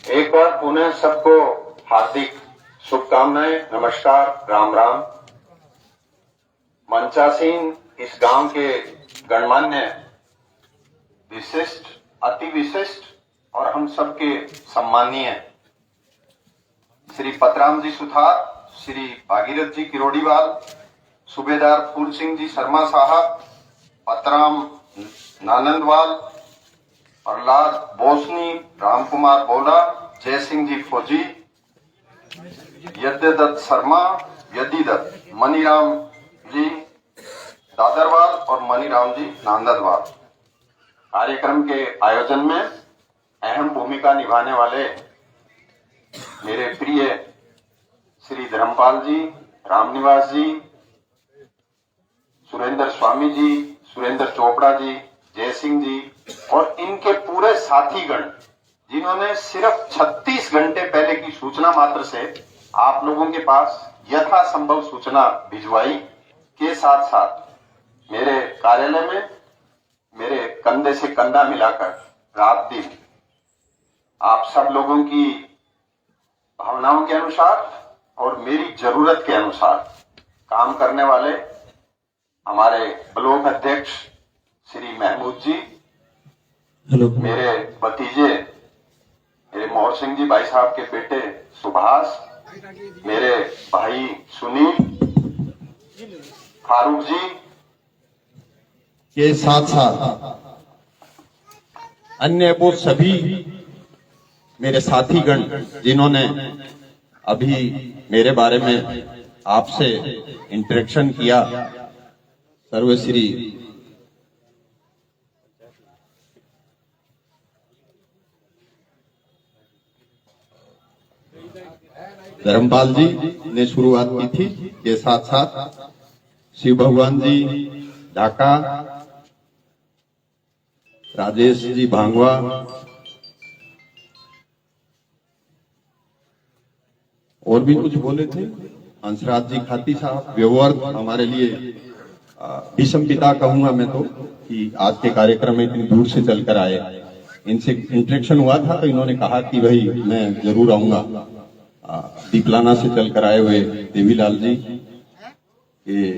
एक बार पुनः सबको हार्दिक शुभकामनाएं, नमस्कार, राम राम। मंचासीन इस गांव के गणमान्य, विशिष्ट, अति विशिष्ट और हम सबके सम्मानीय श्री पतराम जी सुथार, श्री भागीरथ जी किरोड़ीवाल, सूबेदार फूल सिंह जी शर्मा साहब, पतराम नानंदवाल, प्रहलाद बोसनी, राम कुमार बोला, जय सिंह जी फौजी, यद्यदत्त शर्मा, यदीदत्त, मनीराम जी दादरवाल और मनीराम जी नांददवाल। कार्यक्रम के आयोजन में अहम भूमिका निभाने वाले मेरे प्रिय श्री धर्मपाल जी, रामनिवास जी, सुरेंद्र स्वामी जी, सुरेंद्र चोपड़ा जी, जय सिंह जी और इनके पूरे साथीगण, जिन्होंने सिर्फ 36 घंटे पहले की सूचना मात्र से आप लोगों के पास यथासंभव सूचना भिजवाई, के साथ साथ मेरे कार्यालय में मेरे कंधे से कंधा मिलाकर रात दिन आप सब लोगों की भावनाओं के अनुसार और मेरी जरूरत के अनुसार काम करने वाले हमारे ब्लॉक अध्यक्ष श्री महमूद जी, मेरे भतीजे मेरे मोहर सिंह जी भाई साहब के बेटे सुभाष, मेरे भाई सुनील, फारूक जी के साथ साथ अन्य वो सभी मेरे साथीगण जिन्होंने अभी मेरे बारे में आपसे इंटरेक्शन किया, सर्वश्री धर्मपाल जी ने शुरुआत की थी, के साथ साथ शिव भगवान जी ढाका, राजेश जी भांगवा, और भी कुछ बोले थे, हंसराज जी खाती साहब, व्यवहार हमारे लिए भीषम पिता कहूंगा मैं तो, कि आज के कार्यक्रम में इतनी दूर से चलकर आए। इनसे इंटरेक्शन हुआ था तो इन्होंने कहा कि भाई मैं जरूर आऊंगा। दीपलाना से चलकर आए हुए देवीलाल जी के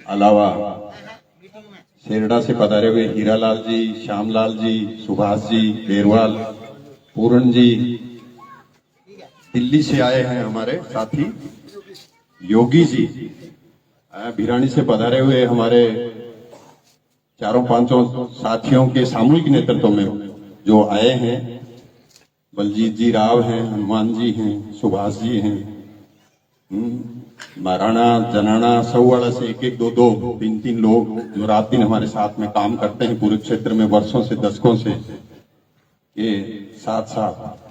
अलावा शेरडा से पधारे हुए हीरालाल जी, श्यामलाल जी, सुभाष जी, बेरवाल, पूरन जी, दिल्ली से आए हैं हमारे साथी योगी जी, भिरानी से पधारे हुए हमारे चारों पांचों साथियों के सामूहिक नेतृत्व में जो आए हैं, बलजीत जी राव हैं, हनुमान जी हैं, सुभाष जी हैं, महाराणा जनाना सौवाड़ा से एक एक दो दो तीन तीन लोग जो रात दिन हमारे साथ में काम करते हैं पूरे क्षेत्र में वर्षों से दशकों से। ये साथ साथ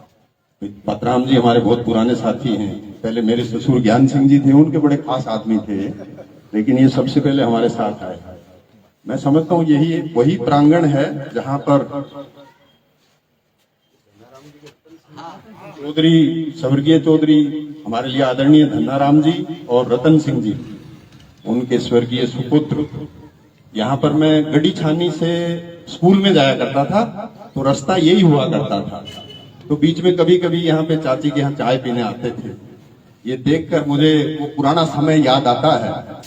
पतराम जी हमारे बहुत पुराने साथी हैं, पहले मेरे ससुर ज्ञान सिंह जी थे, उनके बड़े खास आदमी थे, लेकिन ये सबसे पहले हमारे साथ आए। मैं समझता हूँ यही वही प्रांगण है जहां पर चौधरी, स्वर्गीय चौधरी हमारे लिए आदरणीय धन्नाराम जी और रतन सिंह जी, उनके स्वर्गीय सुपुत्र, यहाँ पर मैं गड़ी छानी से स्कूल में जाया करता था तो रास्ता यही हुआ करता था, तो बीच में कभी कभी यहाँ पे चाची के यहाँ चाय पीने आते थे। ये देखकर मुझे वो पुराना समय याद आता है।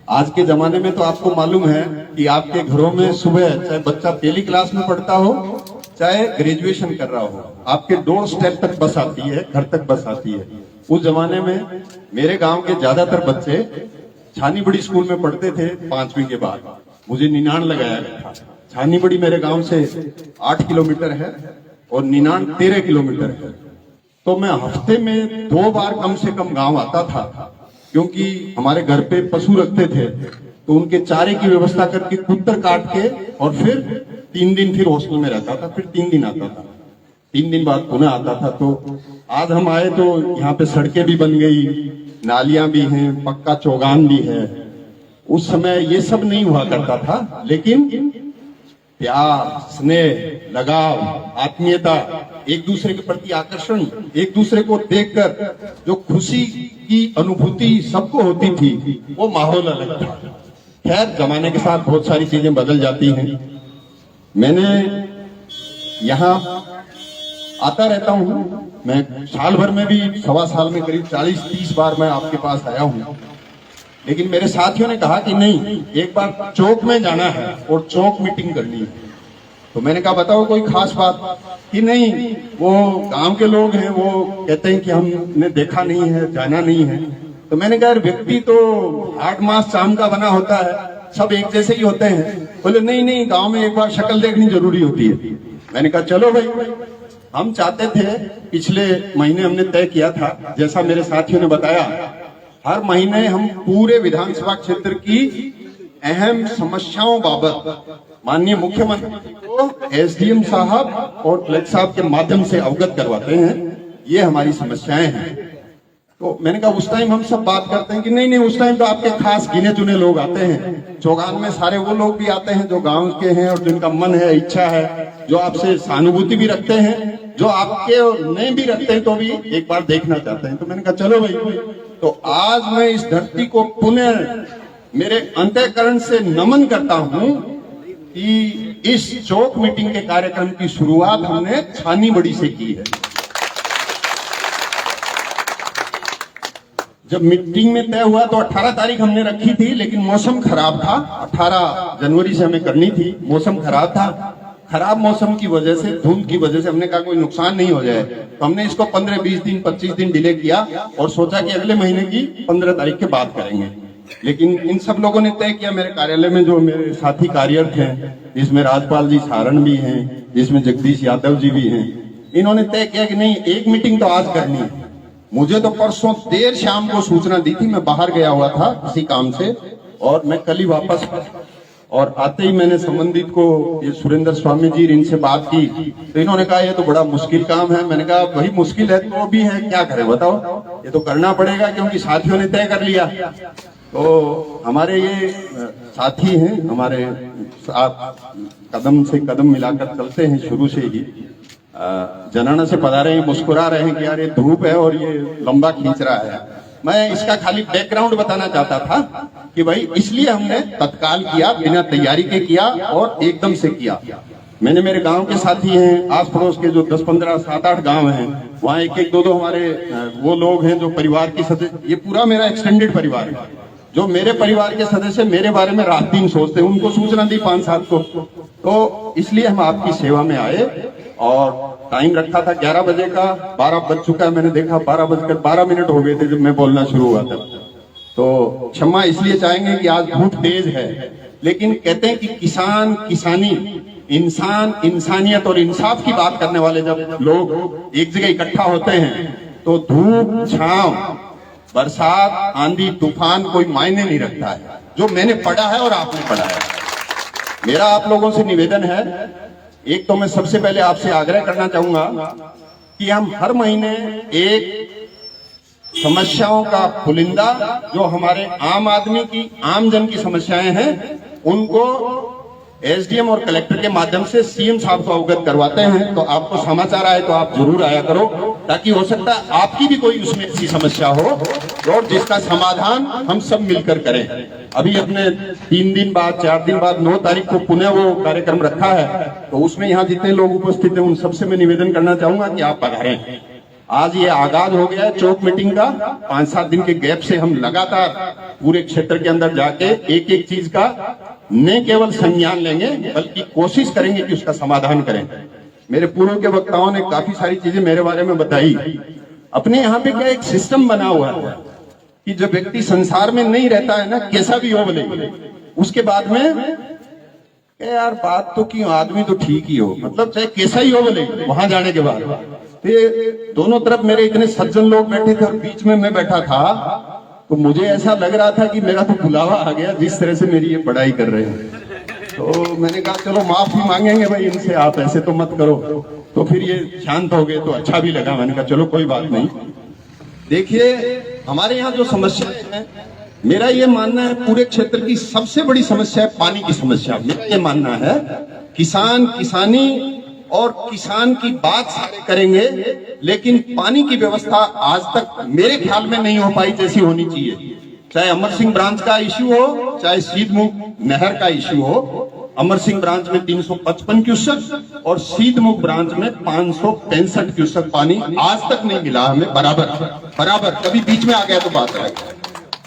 आज के जमाने में तो आपको मालूम है कि आपके घरों में सुबह चाहे बच्चा पहली क्लास में पढ़ता हो चाहे ग्रेजुएशन कर रहा हो, आपके डोर स्टेप तक बस आती है, घर तक बस आती है। उस जमाने में मेरे गांव के ज्यादातर बच्चे छानी बड़ी स्कूल में पढ़ते थे 5वीं के बाद। मुझे निनान लगाया गया था। छानी बड़ी मेरे गांव से 8 किलोमीटर है और निनान 13 किलोमीटर है, तो मैं हफ्ते में 2 बार कम से कम गांव आता था, क्योंकि हमारे घर पे पशु रखते थे तो उनके चारे की व्यवस्था करके कुत्तर काट के और फिर 3 दिन फिर हॉस्टल में रहता था, फिर 3 दिन आता था, 3 दिन बाद पुनः आता था। तो आज हम आए तो यहाँ पे सड़कें भी बन गई, नालियां भी हैं, पक्का चौगान भी है। उस समय ये सब नहीं हुआ करता था, लेकिन प्यार, स्नेह, लगाव, आत्मीयता, एक दूसरे के प्रति आकर्षण, एक दूसरे को देखकर जो खुशी की अनुभूति सबको होती थी, वो माहौल अलग था। खैर, जमाने के साथ बहुत सारी चीजें बदल जाती हैं। मैंने यहाँ आता रहता हूँ, मैं साल भर में भी, सवा साल में करीब 40-30 बार मैं आपके पास आया हूँ। लेकिन मेरे साथियों ने कहा कि नहीं, एक बार चौक में जाना है और चौक मीटिंग करनी है। तो मैंने कहा बताओ कोई खास बात, कि नहीं, वो गांव के लोग हैं, वो कहते हैं कि हमने देखा नहीं है, जाना नहीं है। तो मैंने कहा व्यक्ति तो 8 मास चांद का बना होता है, सब एक जैसे ही होते हैं। बोले नहीं नहीं, गांव में एक बार शक्ल देखनी जरूरी होती है। मैंने कहा चलो भाई, हम चाहते थे, पिछले महीने हमने तय किया था, जैसा मेरे साथियों ने बताया, हर महीने हम पूरे विधानसभा क्षेत्र की अहम समस्याओं बाबत माननीय मुख्यमंत्री को एसडीएम साहब और कलेक्टर साहब के माध्यम से अवगत करवाते हैं। ये हमारी समस्याएं हैं। तो मैंने कहा उस टाइम हम सब बात करते हैं कि नहीं नहीं, उस टाइम तो आपके खास गिने चुने लोग आते हैं। चौगान में सारे वो लोग भी आते हैं जो गांव के हैं और जिनका मन है, इच्छा है, जो आपसे सहानुभूति भी रखते हैं, जो आपके नहीं भी रखते हैं तो भी एक बार देखना चाहते हैं। तो मैंने कहा चलो भाई, तो आज मैं इस धरती को पुनः मेरे अंतःकरण से नमन करता हूं कि इस चौक मीटिंग के कार्यक्रम की शुरुआत हमने छानी बड़ी से की है। जब मीटिंग में तय हुआ तो 18 तारीख हमने रखी थी, लेकिन मौसम खराब था। 18 जनवरी से हमें करनी थी, मौसम खराब था। खराब मौसम की वजह से, धुंध की वजह से हमने कहा कोई नुकसान नहीं हो जाए, तो हमने इसको 15-20 दिन, 25 दिन डिले किया और सोचा कि अगले महीने की 15 तारीख के बाद करेंगे। लेकिन इन सब लोगों ने तय किया, मेरे कार्यालय में जो मेरे साथी कार्यरत हैं, जिसमें राजपाल जी सारण भी हैं, जिसमें जगदीश यादव जी भी हैं, इन्होंने तय किया कि नहीं, एक मीटिंग तो आज करनी है। मुझे तो परसों देर शाम को सूचना दी थी, मैं बाहर गया हुआ था किसी काम से और मैं कल ही वापस, और आते ही मैंने संबंधित को, ये सुरेंद्र स्वामी जी, इनसे बात की। तो इन्होंने कहा ये तो बड़ा मुश्किल काम है। मैंने कहा वही मुश्किल है तो भी है, क्या करें बताओ, ये तो करना पड़ेगा क्योंकि साथियों ने तय कर लिया। तो हमारे ये साथी हैं, हमारे साथ कदम से कदम मिलाकर चलते हैं शुरू से ही। जनाना से पधारे हैं, मुस्कुरा रहे हैं कि यार ये धूप है और ये लंबा खींच रहा है। मैं इसका खाली बैकग्राउंड बताना चाहता था कि भाई इसलिए हमने तत्काल किया, बिना तैयारी के किया और एकदम से किया। मैंने, मेरे गांव के साथी हैं, आस पड़ोस के जो 10-15, 7-8 गांव हैं, वहाँ 1-1, 2-2 हमारे वो लोग हैं जो परिवार के सदस्य, ये पूरा मेरा एक्सटेंडेड परिवार है। जो मेरे परिवार के सदस्य मेरे बारे में रात दिन सोचते हैं, उनको सूचना दी 5-7 को। तो इसलिए हम आपकी सेवा में आए और टाइम रखा था 11 बजे का, 12 बज चुका है। मैंने देखा 12 हो गए थे जब मैं बोलना शुरू हुआ था। तो क्षमा इसलिए चाहेंगे कि आज धूप तेज है, लेकिन कहते हैं कि किसान, किसानी, इंसान, इंसानियत और इंसाफ की बात करने वाले जब लोग एक जगह इकट्ठा होते हैं तो धूप, छांव, बरसात, आंधी, तूफान कोई मायने नहीं रखता है। जो मैंने पढ़ा है और आपने पढ़ा है, मेरा आप लोगों से निवेदन है, एक तो मैं सबसे पहले आपसे आग्रह करना चाहूंगा कि हम हर महीने एक समस्याओं का पुलिंदा, जो हमारे आम आदमी की, आम जन की समस्याएं हैं, उनको एसडीएम और कलेक्टर के माध्यम से सीएम साहब को अवगत करवाते हैं। तो आपको समाचार आए तो आप जरूर आया करो, ताकि हो सकता है आपकी भी कोई उसमें ऐसी समस्या हो और जिसका समाधान हम सब मिलकर करें। अभी अपने 3 दिन बाद, 4 दिन बाद 9 तारीख को पुनः वो कार्यक्रम रखा है, तो उसमें यहाँ जितने लोग उपस्थित हैं उन सबसे मैं निवेदन करना चाहूंगा कि आप पधारें। आज ये आगाज हो गया है चौक मीटिंग का। 5-7 दिन के गैप से हम लगातार पूरे क्षेत्र के अंदर जाके एक एक चीज का न केवल संज्ञान लेंगे, बल्कि कोशिश करेंगे कि उसका समाधान करें। मेरे पूर्व के वक्ताओं ने काफी सारी चीजें मेरे बारे में बताई। अपने यहाँ पे क्या एक सिस्टम बना हुआ है कि जब व्यक्ति संसार में नहीं रहता है ना, कैसा भी हो भले, उसके बाद में यार बात तो क्यों, आदमी तो ठीक ही हो, मतलब चाहे कैसा ही हो भले, वहां जाने के बाद तो ये दोनों तरफ मेरे इतने सज्जन लोग बैठे थे और बीच में मैं बैठा था, तो मुझे ऐसा लग रहा था कि मेरा तो बुलावा आ गया, जिस तरह से मेरी ये पढ़ाई कर रहे हैं। तो मैंने कहा चलो माफी मांगेंगे भाई इनसे, आप ऐसे तो मत करो। तो फिर ये शांत हो गए तो अच्छा भी लगा। मैंने कहा चलो कोई बात नहीं। देखिए हमारे यहाँ जो समस्याएं हैं मेरा ये मानना है पूरे क्षेत्र की सबसे बड़ी समस्या है पानी की समस्या। मेरा ये मानना है किसान किसानी और किसान की बात सारे करेंगे, लेकिन पानी की व्यवस्था आज तक मेरे ख्याल में नहीं हो पाई जैसी होनी चाहिए। चाहे अमर सिंह ब्रांच का इश्यू हो, चाहे सीधमुख नहर का इश्यू हो। अमर सिंह ब्रांच में 355 क्यूसेक और सीधमुख ब्रांच में 565 क्यूसेक पानी आज तक नहीं मिला हमें बराबर। कभी बीच में आ गया तो बात है।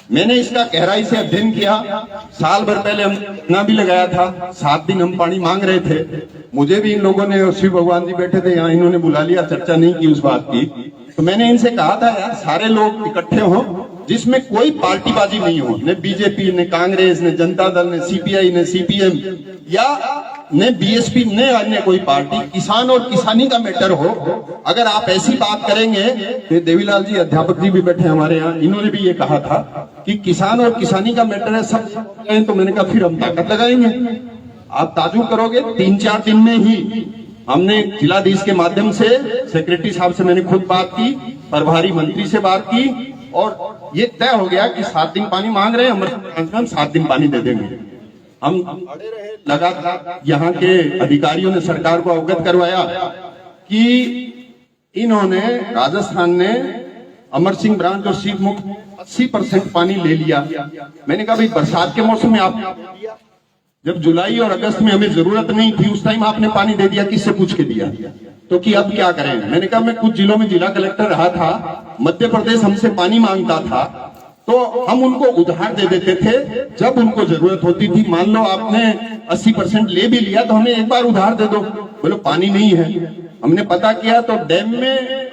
मैंने इसका गहराई से अध्ययन किया। साल भर पहले हम धरना भी लगाया था, 7 दिन हम पानी मांग रहे थे। मुझे भी इन लोगों ने, शिव भगवान जी बैठे थे यहाँ, इन्होंने बुला लिया, चर्चा नहीं की उस बात की। तो मैंने इनसे कहा था यार सारे लोग इकट्ठे हों जिसमें कोई पार्टीबाजी नहीं हो, न बीजेपी, न कांग्रेस, न जनता दल, न सीपीआई, न सीपीएम या न बीएसपी, न अन्य कोई पार्टी, किसान और किसानी का मैटर हो। अगर आप ऐसी बात करेंगे तो देवीलाल जी अध्यापक जी भी बैठे हमारे यहाँ, इन्होंने भी ये कहा था कि किसान और किसानी का मैटर है सब। तो मैंने कहा फिर हम ताकत लगाएंगे। आप ताजुब करोगे 3-4 दिन में ही हमने जिलाधीश के माध्यम से सेक्रेटरी साहब से मैंने खुद बात की, प्रभारी मंत्री से बात की और ये तय हो गया कि 7 दिन पानी मांग रहे हैं, हम 7 दिन पानी दे देंगे। हम अड़े रहे, लगातार यहाँ के अधिकारियों ने सरकार को अवगत करवाया कि इन्होंने, राजस्थान ने अमर सिंह ब्रांच और सीधमुख 80% पानी ले लिया। मैंने कहा भाई बरसात के मौसम में आप, जब जुलाई और अगस्त में हमें जरूरत नहीं थी उस टाइम आपने पानी दे दिया, किससे पूछ के दिया? तो कि अब क्या करें? मैंने कहा मैं कुछ जिलों में जिला कलेक्टर रहा था, मध्य प्रदेश हमसे पानी मांगता था तो हम उनको उधार दे देते थे जब उनको जरूरत होती थी। मान लो आपने 80% ले भी लिया तो हमें एक बार उधार दे दो। बोलो पानी नहीं है। हमने पता किया तो डैम में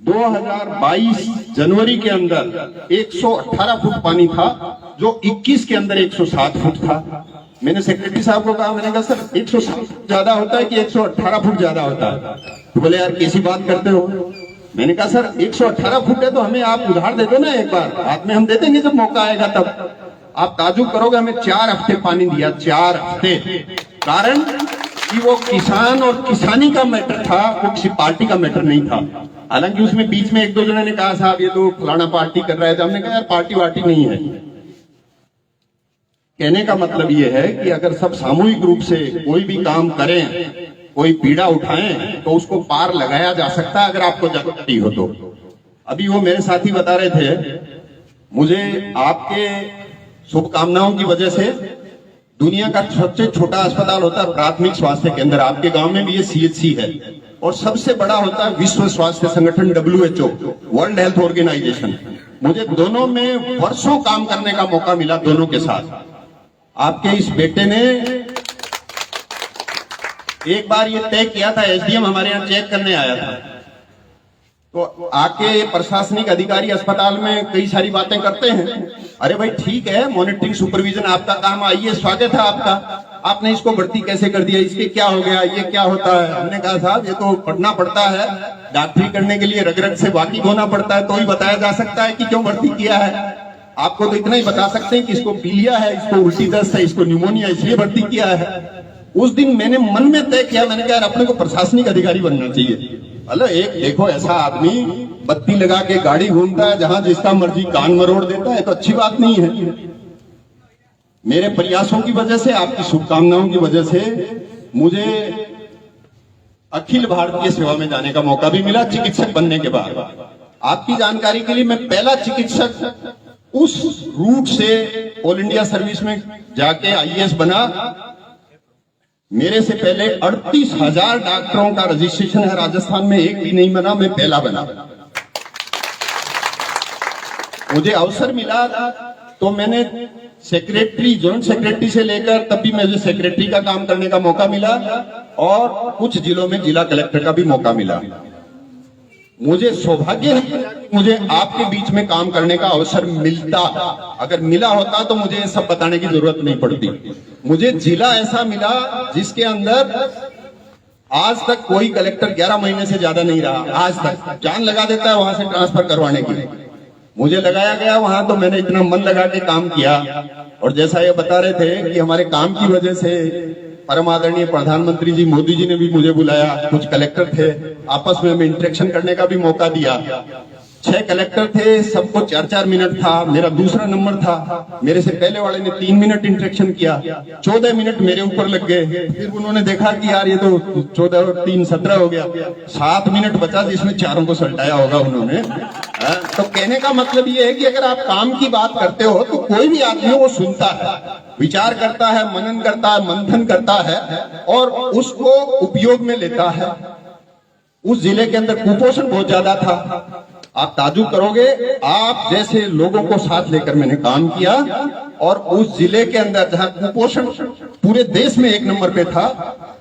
2022 जनवरी के अंदर 118 फुट पानी था, जो 21 के अंदर 107 फुट था। मैंने सेक्रेटरी साहब को कहा, मैंने कहा सर 107 फुट ज्यादा होता है कि 118 फुट ज्यादा होता है? तो बोले यार कैसी बात करते हो। मैंने कहा सर 118 फुट है तो हमें आप उधार दे दो ना, एक बार हाथ में हम दे देंगे जब मौका आएगा तब। आप ताजुब करोगे, हमें 4 हफ्ते पानी दिया, 4 हफ्ते। कारण कि वो किसान और किसानी का मैटर था, वो किसी पार्टी का मैटर नहीं था। हालांकि उसमें बीच में 1-2 जनों ने कहा साहब ये तो फलाना पार्टी कर रहा है, तो हमने कहा यार पार्टी वार्टी नहीं है। कहने का मतलब ये है कि अगर सब सामूहिक रूप से कोई भी काम करें, कोई पीड़ा उठाएं तो उसको पार लगाया जा सकता है अगर आपको जरूरत हो तो। अभी वो मेरे साथी बता रहे थे, मुझे आपके शुभकामनाओं की वजह से दुनिया का सबसे छोटा अस्पताल होता है प्राथमिक स्वास्थ्य केंद्र, आपके गांव में भी ये सीएचसी है, और सबसे बड़ा होता है विश्व स्वास्थ्य संगठन WHO, वर्ल्ड हेल्थ ऑर्गेनाइजेशन। मुझे दोनों में वर्षों काम करने का मौका मिला, दोनों के साथ। आपके इस बेटे ने एक बार ये तय किया था, एसडीएम हमारे यहाँ चेक करने आया था, तो आके प्रशासनिक अधिकारी अस्पताल में कई सारी बातें करते हैं। अरे भाई ठीक है, मॉनिटरिंग सुपरविजन आपका काम, आइए स्वागत है आपका। आपने इसको भर्ती कैसे कर दिया, इसके क्या हो गया, ये क्या होता है? हमने कहा साहब ये तो पढ़ना पड़ता है, डॉक्टरी करने के लिए रग रग से वाकिफ होना पड़ता है, तो ही बताया जा सकता है कि क्यों भर्ती किया है। आपको तो इतना ही बता सकते हैं कि इसको पीलिया है, इसको उल्टी दस्त है, इसको न्यूमोनिया, इसलिए भर्ती किया है। उस दिन मैंने मन में तय किया, मैंने कहा यार अपने को प्रशासनिक अधिकारी बनना चाहिए। अल्लाह एक देखो ऐसा आदमी बत्ती लगा के गाड़ी घूमता है, जहां जिसका मर्जी कान मरोड़ देता है, तो अच्छी बात नहीं है। मेरे प्रयासों की वजह से, आपकी शुभकामनाओं की वजह से मुझे अखिल भारतीय सेवा में जाने का मौका भी मिला चिकित्सक बनने के बाद। आपकी जानकारी के लिए मैं पहला चिकित्सक उस रूट से ऑल इंडिया सर्विस में जाके आईएएस बना। मेरे से पहले 38,000 डॉक्टरों का रजिस्ट्रेशन है राजस्थान में, एक भी नहीं बना, मैं पहला बना। मुझे अवसर मिला तो मैंने सेक्रेटरी, जॉइंट सेक्रेटरी से लेकर तब भी मुझे सेक्रेटरी का काम करने का मौका मिला, और कुछ जिलों में जिला कलेक्टर का भी मौका मिला। मुझे सौभाग्य है कि मुझे आपके बीच में काम करने का अवसर मिलता। अगर मिला होता तो मुझे ये सब बताने की जरूरत नहीं पड़ती। मुझे जिला ऐसा मिला जिसके अंदर आज तक कोई कलेक्टर 11 महीने से ज्यादा नहीं रहा। आज तक जान लगा देता है वहां से ट्रांसफर करवाने की। मुझे लगाया गया वहां, तो मैंने इतना मन लगा के काम किया। और जैसा ये बता रहे थे कि हमारे काम की वजह से परम आदरणीय प्रधानमंत्री जी मोदी जी ने भी मुझे बुलाया, कुछ कलेक्टर थे, आपस में हमें इंटरेक्शन करने का भी मौका दिया। 6 कलेक्टर थे, सबको 4-4 मिनट था, मेरा दूसरा नंबर था, मेरे से पहले वाले ने 3 मिनट इंटरेक्शन किया, 14 मिनट मेरे ऊपर लग गए। फिर उन्होंने देखा कि यार ये तो 14 और 3 17 हो गया, 7 मिनट बचा जिसमें चारों को सल्टाया होगा उन्होंने। तो कहने का मतलब ये है कि अगर आप काम की बात करते हो तो कोई भी आदमी वो सुनता है, विचार करता है, मनन करता है, मंथन करता है और उसको उपयोग में लेता है। उस जिले के अंदर कुपोषण बहुत ज्यादा था, आप ताजुब करोगे, आप जैसे लोगों को साथ लेकर मैंने काम किया और उस जिले के अंदर जहां कुपोषण पूरे देश में 1 नंबर पे था,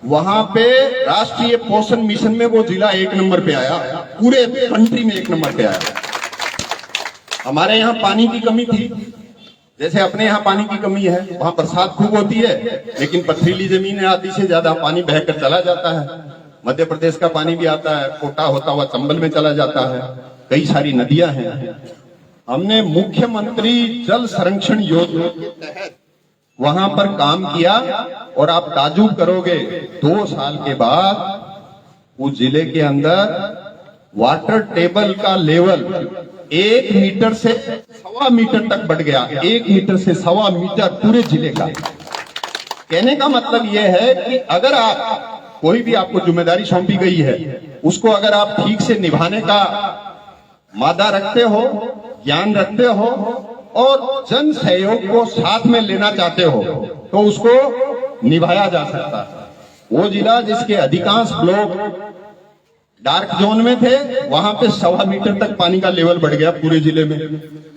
वहां पे राष्ट्रीय पोषण मिशन में वो जिला 1 नंबर पे आया, पूरे कंट्री में 1 नंबर पे आया। हमारे यहाँ पानी की कमी थी, जैसे अपने यहाँ पानी की कमी है, वहां बरसात खूब होती है लेकिन पथरीली जमीन है, आधी से ज्यादा पानी बहकर चला जाता है। मध्य प्रदेश का पानी भी आता है, कोटा होता हुआ चंबल में चला जाता है, कई सारी नदियां हैं। हमने मुख्यमंत्री जल संरक्षण योजना के तहत वहां पर काम किया और आप ताजुब करोगे 2 साल के बाद उस जिले के अंदर वाटर टेबल का लेवल 1 मीटर से 1.25 मीटर तक बढ़ गया, 1 मीटर से 1.25 मीटर पूरे जिले का। कहने का मतलब यह है कि अगर आप कोई भी आपको जिम्मेदारी सौंपी गई है, उसको अगर आप ठीक से निभाने का मादा रखते हो, ज्ञान रखते हो और जन सहयोग को साथ में लेना चाहते हो तो उसको निभाया जा सकता है। वो जिला जिसके अधिकांश ब्लॉक डार्क जोन में थे, वहां पे 1.25 मीटर तक पानी का लेवल बढ़ गया पूरे जिले में।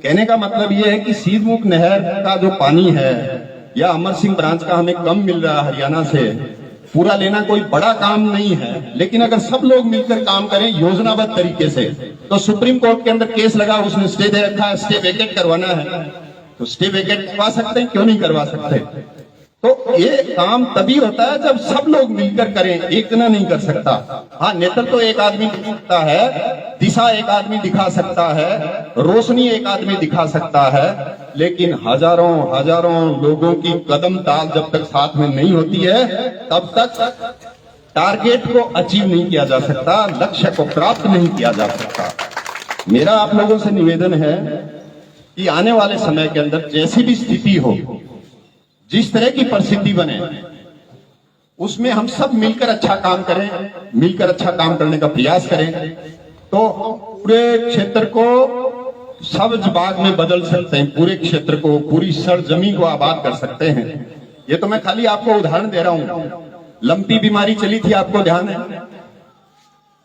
कहने का मतलब ये है कि सीधमुख नहर का जो पानी है या अमर सिंह ब्रांच का हमें कम मिल रहा है हरियाणा से, पूरा लेना कोई बड़ा काम नहीं है, लेकिन अगर सब लोग मिलकर काम करें योजनाबद्ध तरीके से, तो सुप्रीम कोर्ट के अंदर केस लगा, उसने स्टे दे रखा है, स्टे वेकेट करवाना है तो स्टे वेकेट करवा सकते हैं, क्यों नहीं करवा सकते। तो ये काम तभी होता है जब सब लोग मिलकर करें, एक जना नहीं कर सकता। हाँ, नेतृत्व तो एक आदमी दिखा सकता है, दिशा एक आदमी दिखा सकता है, रोशनी एक आदमी दिखा सकता है, लेकिन हजारों हजारों लोगों की कदम ताल जब तक साथ में नहीं होती है तब तक टारगेट को अचीव नहीं किया जा सकता, लक्ष्य को प्राप्त नहीं किया जा सकता। मेरा आप लोगों से निवेदन है कि आने वाले समय के अंदर जैसी भी स्थिति हो, जिस तरह की परिस्थिति बने, उसमें हम सब मिलकर अच्छा काम करें, मिलकर अच्छा काम करने का प्रयास करें तो पूरे क्षेत्र को सब्ज बाग में बदल सकते हैं, पूरे क्षेत्र को, पूरी सरजमी को आबाद कर सकते हैं। ये तो मैं खाली आपको उदाहरण दे रहा हूं। लंपी बीमारी चली थी, आपको ध्यान है,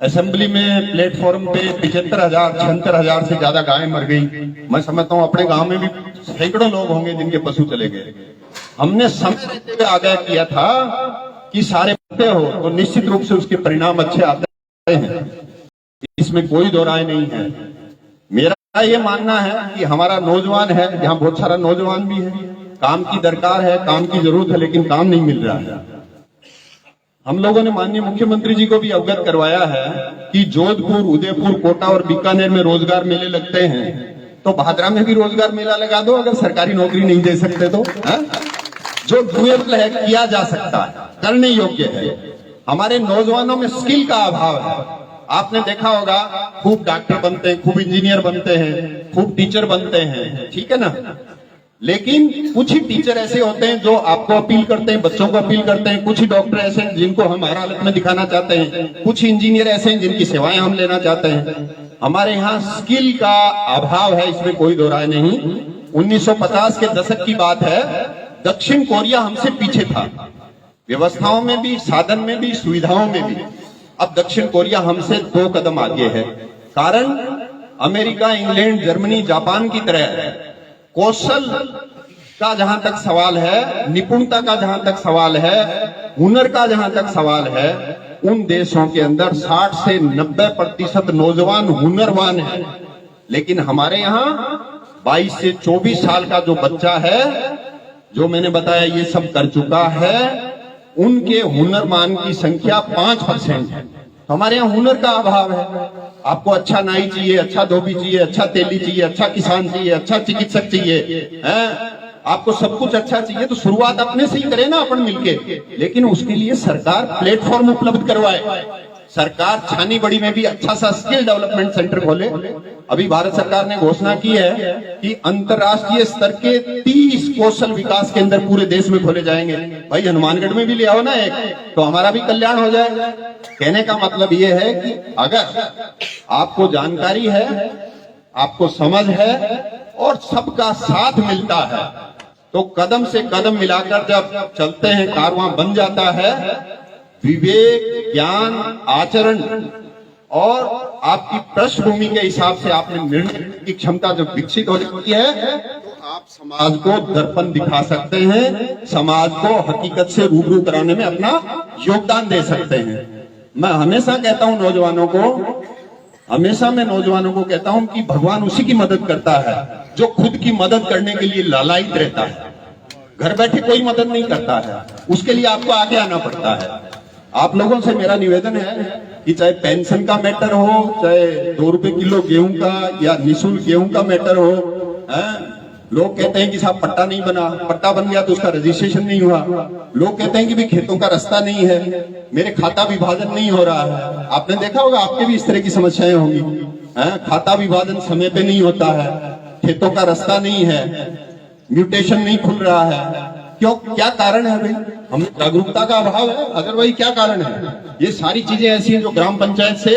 असेंबली में प्लेटफॉर्म पे 75,000 76,000 से ज्यादा गायें मर गई। मैं समझता हूं अपने गांव में भी सैकड़ों लोग होंगे जिनके पशु चले गए। हमने समय रहते हुए आगाह किया था कि सारे पत्ते हो तो निश्चित रूप से उसके परिणाम अच्छे आते हैं, इसमें कोई दो राय नहीं है। मेरा ये मानना है कि हमारा नौजवान है, यहाँ बहुत सारा नौजवान भी है, काम की दरकार है, काम की जरूरत है, लेकिन काम नहीं मिल रहा है। हम लोगों ने माननीय मुख्यमंत्री जी को भी अवगत करवाया है कि जोधपुर, उदयपुर, कोटा और बीकानेर में रोजगार मेले लगते हैं, तो भादरा में भी रोजगार मेला लगा दो अगर सरकारी नौकरी नहीं दे सकते तो। जो डुएबल है, किया जा सकता है, करने योग्य है। हमारे नौजवानों में स्किल का अभाव है। आपने देखा होगा खूब डॉक्टर बनते हैं, खूब इंजीनियर बनते हैं, खूब टीचर बनते हैं, ठीक है ना, लेकिन कुछ ही टीचर ऐसे होते हैं जो आपको अपील करते हैं, बच्चों को अपील करते हैं, कुछ ही डॉक्टर ऐसे हैं जिनको हम हर हालत में दिखाना चाहते हैं, कुछ ही इंजीनियर ऐसे हैं जिनकी सेवाएं हम लेना चाहते हैं। हमारे यहाँ स्किल का अभाव है, इसमें कोई दो राय नहीं। 1950 के दशक की बात है, दक्षिण कोरिया हमसे पीछे था, व्यवस्थाओं में भी, साधन में भी, सुविधाओं में भी। अब दक्षिण कोरिया हमसे 2 कदम आगे है। कारण अमेरिका, इंग्लैंड, जर्मनी, जापान की तरह कौशल का जहां तक सवाल है, निपुणता का जहां तक सवाल है, हुनर का जहां तक सवाल है, उन देशों के अंदर 60 से 90% नौजवान हुनरवान हैं। लेकिन हमारे यहाँ 22 से 24 साल का जो बच्चा है, जो मैंने बताया ये सब कर चुका है, उनके हुनरमान की संख्या 5% है। तो हमारे यहाँ हुनर का अभाव है। आपको अच्छा नाई चाहिए, अच्छा धोबी चाहिए, अच्छा तेली चाहिए, अच्छा किसान चाहिए, अच्छा चिकित्सक चाहिए, आपको सब कुछ अच्छा चाहिए, तो शुरुआत अपने से ही करें ना, अपन मिलके। लेकिन उसके लिए सरकार प्लेटफॉर्म उपलब्ध करवाए, सरकार छानी बड़ी में भी अच्छा सा स्किल डेवलपमेंट सेंटर खोले। अभी भारत सरकार ने घोषणा की है कि अंतर्राष्ट्रीय स्तर के 30 कौशल विकास केंद्र पूरे देश में खोले जाएंगे। भाई हनुमानगढ़ में भी ले आओ ना एक, तो हमारा भी कल्याण हो जाएगा। कहने का मतलब ये है कि अगर आपको जानकारी है, आपको समझ है और सबका साथ मिलता है, तो कदम से कदम मिलाकर जब चलते हैं कारवां बन जाता है। विवेक, ज्ञान, आचरण और आपकी पृष्ठभूमि के हिसाब से आपने निर्णय की क्षमता जब विकसित हो जाती है, तो आप समाज को दर्पण दिखा सकते हैं, समाज को हकीकत से रूबरू कराने में अपना योगदान दे सकते हैं। मैं हमेशा कहता हूं नौजवानों को कहता हूं कि भगवान उसी की मदद करता है जो खुद की मदद करने के लिए लालायित रहता है। घर बैठे कोई मदद नहीं करता है, उसके लिए आपको आगे आना पड़ता है। आप लोगों से मेरा निवेदन है कि चाहे पेंशन का मैटर हो, चाहे 2 रुपए किलो गेहूं का या निःशुल्क गेहूं का मैटर हो, लोग कहते हैं कि साहब पट्टा नहीं बना, पट्टा बन गया तो उसका रजिस्ट्रेशन नहीं हुआ। लोग कहते हैं कि भाई खेतों का रास्ता नहीं है, मेरे खाता विभाजन नहीं हो रहा है। आपने देखा होगा, आपके भी इस तरह की समस्याएं होंगी। खाता विभाजन समय पे नहीं होता है, खेतों का रास्ता नहीं है, म्यूटेशन नहीं खुल रहा है। क्यों, क्या कारण है भाई? हम जागरूकता का अभाव है, अदरवाइज क्या कारण है? ये सारी चीजें ऐसी हैं जो ग्राम पंचायत से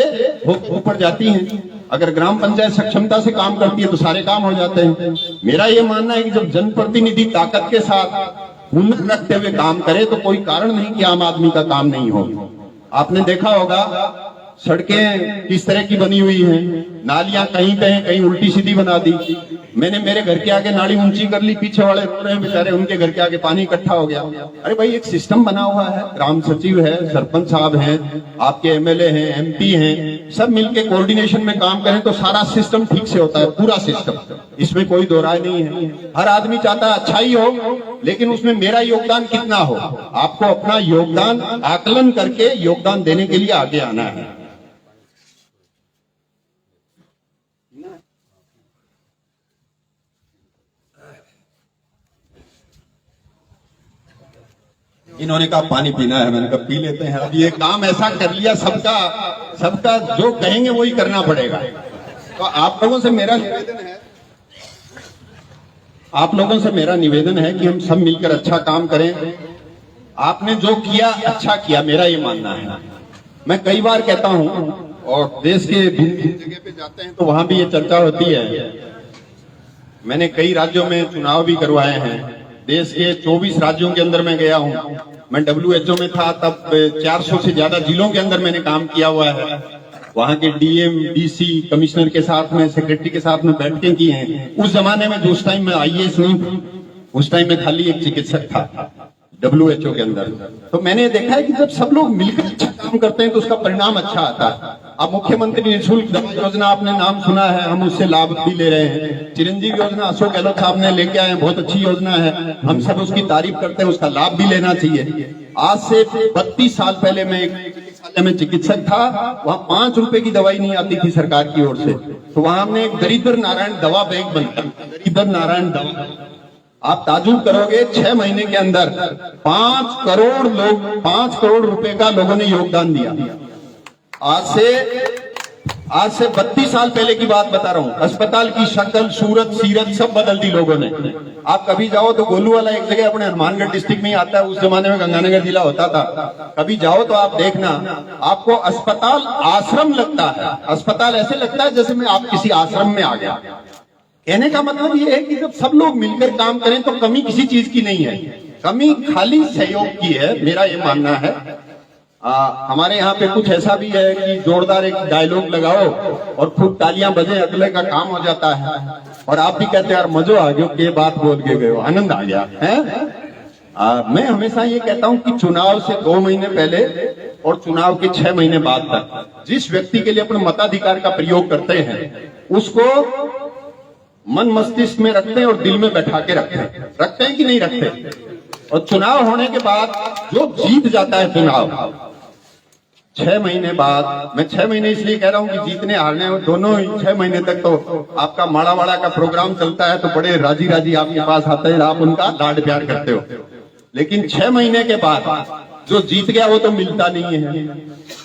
ऊपर जाती हैं। अगर ग्राम पंचायत सक्षमता से काम करती है तो सारे काम हो जाते हैं। मेरा ये मानना है कि जब जनप्रतिनिधि ताकत के साथ हुनर रखते हुए काम करे तो कोई कारण नहीं कि आम आदमी का काम नहीं हो। आपने देखा होगा सड़कें किस तरह की बनी हुई हैं, नालियां कहीं पे हैं, कहीं उल्टी सीधी बना दी। मैंने मेरे घर के आगे नाली ऊंची कर ली, पीछे वाले रो रहे हैं बेचारे, उनके घर के आगे पानी इकट्ठा हो गया। अरे भाई, एक सिस्टम बना हुआ है, ग्राम सचिव है, सरपंच साहब हैं, आपके एमएलए हैं, एमपी हैं, सब मिलके कोऑर्डिनेशन में काम करें तो सारा सिस्टम ठीक से होता है, पूरा सिस्टम। इसमें कोई दो राय नहीं है। हर आदमी चाहता है अच्छा ही हो, लेकिन उसमें मेरा योगदान कितना हो। आपको अपना योगदान आकलन करके योगदान देने के लिए आगे आना है। इन्होंने कहा पानी पीना है, मैंने कहा पी लेते हैं। अब ये काम ऐसा कर लिया, सबका जो कहेंगे वही करना पड़ेगा। तो आप लोगों से मेरा निवेदन है कि हम सब मिलकर अच्छा काम करें। आपने जो किया अच्छा किया, मेरा ये मानना है। मैं कई बार कहता हूं, और देश के भिन्न जगह पे जाते हैं तो वहां भी ये चर्चा होती है। मैंने कई राज्यों में चुनाव भी करवाए हैं, देश के 24 राज्यों के अंदर मैं गया हूं। मैं WHO में था तब 400 से ज्यादा जिलों के अंदर मैंने काम किया हुआ है। वहां के डीएम, डीसी, कमिश्नर के साथ में, सेक्रेटरी के साथ में बैठकें की हैं। उस जमाने में जो उस टाइम में IAS नहीं थी, उस टाइम में खाली एक चिकित्सक था WHO के अंदर। तो मैंने देखा है कि जब सब लोग मिलकर अच्छा काम करते हैं तो उसका परिणाम अच्छा आता है। अब मुख्यमंत्री निःशुल्क दवा योजना आपने नाम सुना है, हम उससे लाभ भी ले रहे हैं। चिरंजीवी योजना अशोक गहलोत साहब ने लेके आए हैं, बहुत अच्छी योजना है, हम सब उसकी तारीफ करते हैं, उसका लाभ भी लेना चाहिए। आज से 32 साल पहले मैं एक चिकित्सालय में चिकित्सक था, वहां 5 रुपए की दवाई नहीं आती थी सरकार की ओर से। तो वहां हमने एक दरिद्र नारायण दवा बैंक बनता, दरिद्र नारायण दवा। आप ताजुब करोगे, 6 महीने के अंदर 5 करोड़ रुपए का लोगों ने योगदान दिया। आज से 32 साल पहले की बात बता रहा हूं। अस्पताल की शक्ल, सूरत, सीरत सब बदल दी लोगों ने। आप कभी जाओ तो गोलू वाला एक जगह अपने हनुमानगढ़ डिस्ट्रिक्ट में ही आता है, उस जमाने में गंगानगर जिला होता था। कभी जाओ तो आप देखना, आपको अस्पताल आश्रम लगता है। अस्पताल ऐसे लगता है जैसे मैं आप किसी आश्रम में आ गया। कहने का मतलब ये है कि जब सब लोग मिलकर काम करें तो कमी किसी चीज की नहीं है, कमी खाली सहयोग की है, मेरा ये मानना है। हमारे यहाँ पे कुछ ऐसा भी है कि जोरदार एक डायलॉग लगाओ और खूब तालियां बजे, अगले का काम हो जाता है। और आप भी कहते हैं यार मजो आ गया, के बात बोल के गए, आनंद आ गया है। मैं हमेशा ये कहता हूं कि चुनाव से 2 महीने पहले और चुनाव के 6 महीने बाद तक जिस व्यक्ति के लिए अपने मताधिकार का प्रयोग करते हैं, उसको मन मस्तिष्क में रखते हैं और दिल में बैठा के रखते हैं कि नहीं रखते। और चुनाव होने के बाद जो जीत जाता है चुनाव, 6 महीने बाद, मैं 6 महीने इसलिए कह रहा हूं कि जीतने हारने दोनों ही 6 महीने तक तो आपका माड़ा वाड़ा का प्रोग्राम चलता है तो बड़े राजी राजी आपके पास आते हैं, आप उनका लाड प्यार करते हो। लेकिन 6 महीने के बाद जो जीत गया वो तो मिलता नहीं है।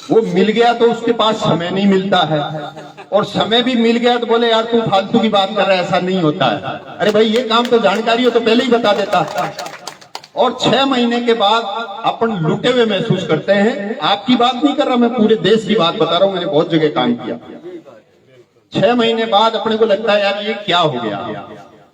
वो मिल गया तो उसके पास समय नहीं मिलता है, और समय भी मिल गया तो बोले यार तू फालतू की बात कर रहा है, ऐसा नहीं होता है। अरे भाई ये काम तो जानकारी हो तो पहले ही बता देता। और 6 महीने के बाद अपन लुटे हुए महसूस करते हैं। आपकी बात नहीं कर रहा मैं, पूरे देश की बात बता रहा हूं, मैंने बहुत जगह काम किया। 6 महीने बाद अपने को लगता है यार ये क्या हो गया।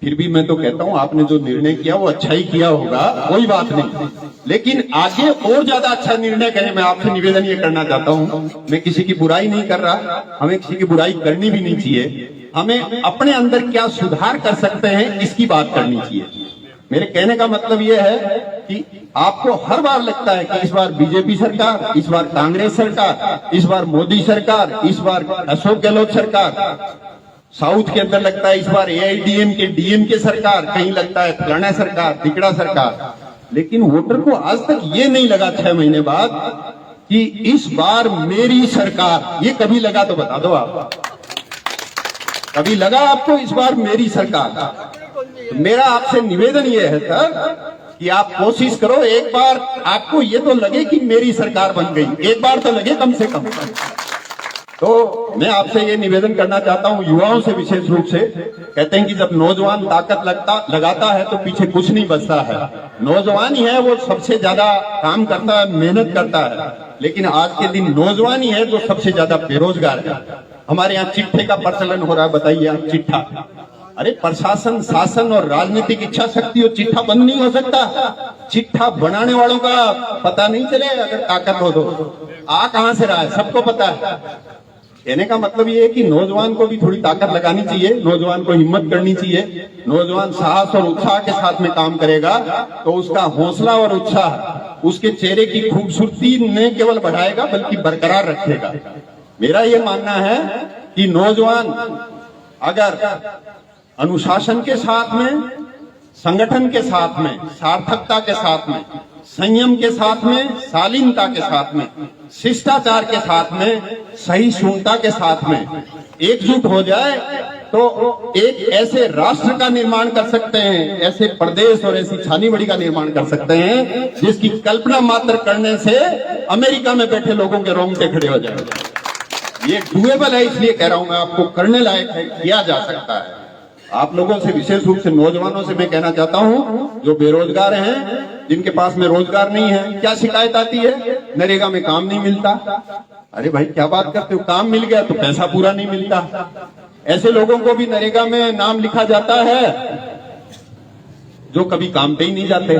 फिर भी मैं तो कहता हूं आपने जो निर्णय किया वो अच्छा ही किया होगा, कोई बात नहीं, लेकिन आगे और ज्यादा अच्छा निर्णय करें। मैं आपसे निवेदन ये करना चाहता हूं, मैं किसी की बुराई नहीं कर रहा, हमें किसी की बुराई करनी भी नहीं चाहिए, हमें अपने अंदर क्या सुधार कर सकते हैं इसकी बात करनी चाहिए। मेरे कहने का मतलब यह है कि आपको हर बार लगता है कि इस बार बीजेपी सरकार, इस बार कांग्रेस सरकार, इस बार मोदी सरकार, इस बार अशोक गहलोत सरकार, साउथ के अंदर लगता है इस बार एआईडीएमके डीएमके सरकार, कहीं लगता है फलाना सरकार, तिकड़ा सरकार, लेकिन वोटर को आज तक ये नहीं लगा 6 महीने बाद कि इस बार मेरी सरकार। ये कभी लगा तो बता दो आप, कभी लगा आपको इस बार मेरी सरकार? मेरा आपसे निवेदन ये है सर कि आप कोशिश करो, एक बार आपको ये तो लगे कि मेरी सरकार बन गई, एक बार तो लगे कम से कम। तो मैं आपसे ये निवेदन करना चाहता हूं, युवाओं से विशेष रूप से। कहते हैं कि जब नौजवान ताकत लगाता है तो पीछे कुछ नहीं बचता है। नौजवान ही है वो सबसे ज्यादा काम करता है, मेहनत करता है, लेकिन आज के दिन नौजवान ही है जो सबसे ज्यादा बेरोजगार है। हमारे यहाँ चिट्ठे का प्रचलन हो रहा है, बताइए आप, चिट्ठा। अरे प्रशासन, शासन और राजनीतिक इच्छा शक्ति हो, चिट्ठा बंद नहीं हो सकता। चिट्ठा बनाने वालों का पता नहीं चले अगर ताकत हो तो आ कहां से रहा है सबको पता है। कहने का मतलब ये है कि नौजवान को भी थोड़ी ताकत लगानी चाहिए, नौजवान को हिम्मत करनी चाहिए। नौजवान साहस और उत्साह के साथ में काम करेगा तो उसका हौसला और उत्साह उसके चेहरे की खूबसूरती न केवल बढ़ाएगा बल्कि बरकरार रखेगा। मेरा ये मानना है कि नौजवान अगर अनुशासन के साथ में, संगठन के साथ में, सार्थकता के साथ में, संयम के साथ में, शालीनता के साथ में, शिष्टाचार के साथ में, सहिष्णुता के साथ में एकजुट हो जाए तो एक ऐसे राष्ट्र का निर्माण कर सकते हैं, ऐसे प्रदेश और ऐसी छानीबड़ी का निर्माण कर सकते हैं जिसकी कल्पना मात्र करने से अमेरिका में बैठे लोगों के रोंगटे खड़े हो जाए। ये डुएबल है, इसलिए कह रहा हूं मैं आपको, करने लायक है, किया जा सकता है। आप लोगों से विशेष रूप से नौजवानों से मैं कहना चाहता हूं जो बेरोजगार हैं, जिनके पास में रोजगार नहीं है, क्या शिकायत आती है? नरेगा में काम नहीं मिलता। अरे भाई क्या बात करते हो, काम मिल गया तो पैसा पूरा नहीं मिलता। ऐसे लोगों को भी नरेगा में नाम लिखा जाता है जो कभी काम पे ही नहीं जाते।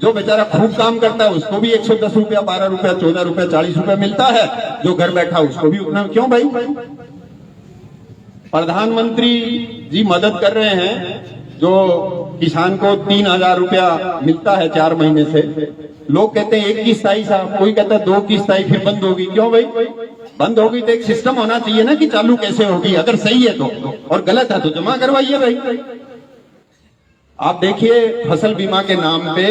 जो बेचारा खूब काम करता है उसको भी 110 रुपया, 12 रुपया, 14 रुपया, 40 रुपया मिलता है, जो घर बैठा उसको भी उतना। क्यों भाई? प्रधानमंत्री जी मदद कर रहे हैं, जो किसान को 3000 रुपया मिलता है 4 महीने से। लोग कहते हैं 1 किस्त आई साहब, कोई कहता है 2 किस्त आई, फिर बंद होगी। क्यों भाई? बंद होगी तो एक सिस्टम होना चाहिए ना कि चालू कैसे होगी, अगर सही है तो, और गलत है तो जमा करवाइए भाई। आप देखिए फसल बीमा के नाम पे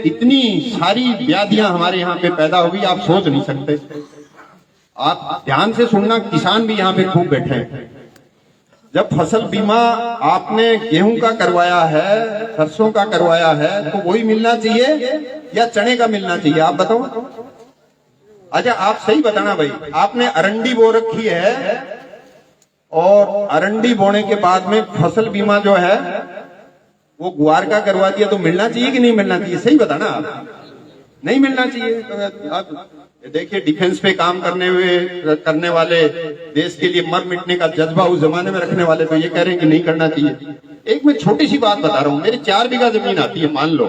इतनी सारी व्याधियां हमारे यहाँ पे पैदा होगी, आप सोच नहीं सकते। आप ध्यान से सुनना, किसान भी यहाँ पे खूब बैठे हैं। जब फसल बीमा आपने गेहूं का करवाया है, सरसों का करवाया है, तो वही मिलना चाहिए या चने का मिलना चाहिए? आप बताओ। अच्छा आप सही बताना भाई, आपने अरंडी बो रखी है और अरंडी बोने के बाद में फसल बीमा जो है वो गुआर का करवा दिया, तो मिलना चाहिए कि नहीं मिलना चाहिए? सही बताना आप। नहीं मिलना चाहिए। तो आप देखिए डिफेंस पे काम करने वाले, देश के लिए मर मिटने का जज्बा उस जमाने में रखने वाले, तो ये कह रहे हैं कि नहीं करना चाहिए। एक मैं छोटी सी बात बता रहा हूँ, मेरी 4 बीघा जमीन आती है मान लो,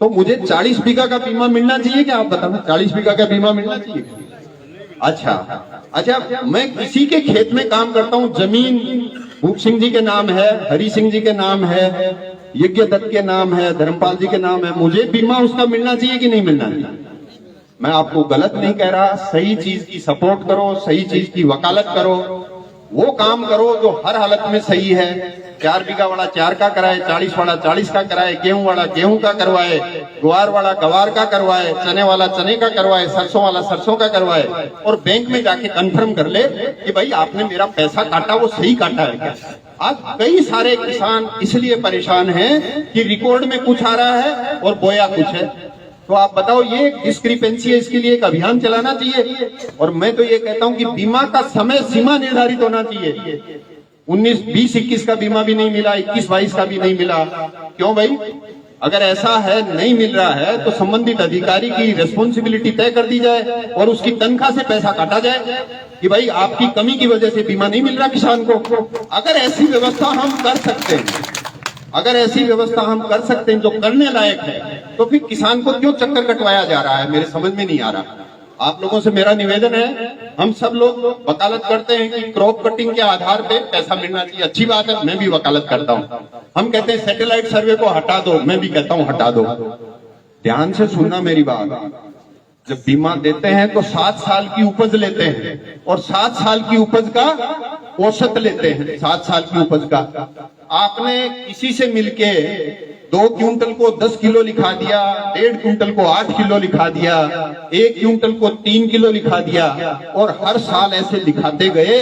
तो मुझे 40 बीघा का बीमा मिलना चाहिए क्या? आप बताना, 40 बीघा का बीमा मिलना चाहिए? अच्छा मैं किसी के खेत में काम करता हूँ, जमीन भूप सिंह जी के नाम है, हरि सिंह जी के नाम है, यज्ञ दत्त के नाम है, धर्मपाल जी के नाम है, मुझे बीमा उसका मिलना चाहिए कि नहीं मिलना चाहिए? मैं आपको गलत नहीं कह रहा, सही चीज की सपोर्ट करो, सही चीज की वकालत करो, वो काम करो जो हर हालत में सही है। 4 बीघा वाला 4 का कराए, 40 वाला 40 का कराए, गेहूं वाला गेहूं का करवाए, ग्वार वाला गवार का करवाए, चने वाला चने का करवाए, सरसों वाला सरसों का करवाए, और बैंक में जाके कंफर्म कर ले कि भाई आपने मेरा पैसा काटा वो सही काटा है क्या। आज कई सारे किसान इसलिए परेशान हैं कि रिकॉर्ड में कुछ आ रहा है और बोया कुछ है। तो आप बताओ, ये एक डिस्क्रिपेंसी है, इसके लिए एक अभियान चलाना चाहिए। और मैं तो ये कहता हूं कि बीमा का समय सीमा निर्धारित होना चाहिए। 19, 20, 21 का बीमा भी नहीं मिला, 21, 22 का भी नहीं मिला। क्यों भाई? अगर ऐसा है, नहीं मिल रहा है, तो संबंधित अधिकारी की रिस्पॉन्सिबिलिटी तय कर दी जाए और उसकी तनख्वाह से पैसा काटा जाए कि भाई आपकी कमी की वजह से बीमा नहीं मिल रहा किसान को। अगर ऐसी व्यवस्था हम कर सकते हैं, अगर ऐसी व्यवस्था हम कर सकते हैं जो करने लायक है, तो फिर किसान को क्यों चक्कर कटवाया जा रहा है? मेरे समझ में नहीं आ रहा। आप लोगों से मेरा निवेदन है, हम सब लोग वकालत करते हैं कि क्रॉप कटिंग के आधार पे पैसा मिलना चाहिए, अच्छी बात है, मैं भी वकालत करता हूं। हम कहते हैं सैटेलाइट सर्वे को हटा दो, मैं भी कहता हूं हटा दो। ध्यान से सुनना मेरी बात। जब बीमा देते हैं तो 7 साल की उपज लेते हैं और 7 साल की उपज का औसत लेते हैं। 7 साल की उपज का आपने किसी से मिलके 2 क्विंटल को 10 किलो लिखा दिया, 1.5 क्विंटल को 8 किलो लिखा दिया, 1 क्विंटल को 3 किलो लिखा दिया, और हर साल ऐसे लिखाते गए,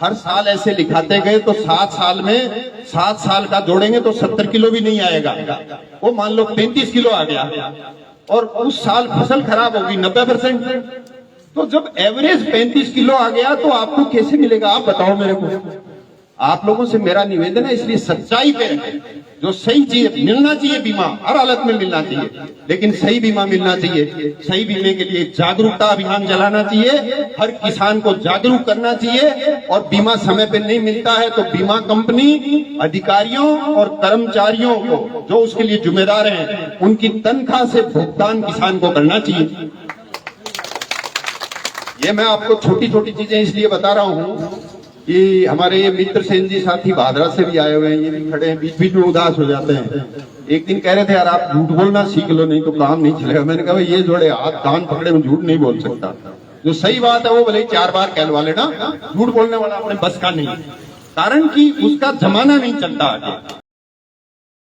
हर साल ऐसे लिखाते गए, तो 7 साल में 7 साल का जोड़ेंगे तो 70 किलो भी नहीं आएगा। वो मान लो 35 किलो आ गया और उस साल फसल खराब होगी 90%। तो जब एवरेज 35 किलो आ गया तो आपको कैसे मिलेगा? आप बताओ मेरे को। आप लोगों से मेरा निवेदन है, इसलिए सच्चाई पे रहे। जो सही चीज मिलना चाहिए, बीमा हर हालत में मिलना चाहिए, लेकिन सही बीमा मिलना चाहिए। सही बीमे के लिए जागरूकता अभियान चलाना चाहिए, हर किसान को जागरूक करना चाहिए। और बीमा समय पे नहीं मिलता है तो बीमा कंपनी अधिकारियों और कर्मचारियों को, जो उसके लिए जिम्मेदार हैं, उनकी तनख्वाह से भुगतान किसान को करना चाहिए। ये मैं आपको छोटी छोटी चीजें इसलिए बता रहा हूँ कि हमारे ये मित्र सेन जी साथी भादरा से भी आए हुए हैं, ये भी खड़े हैं, बीच बीच में उदास हो जाते हैं। एक दिन कह रहे थे यार आप झूठ बोलना सीख लो, नहीं तो काम नहीं चलेगा। मैंने कहा भाई ये जोड़े हाथ कान पकड़े, मैं झूठ नहीं बोल सकता। जो सही बात है वो भले 4 बार कहलवा लेना, झूठ बोलने वाला अपने बस का नहीं, कारण कि उसका जमाना नहीं चलता आगे।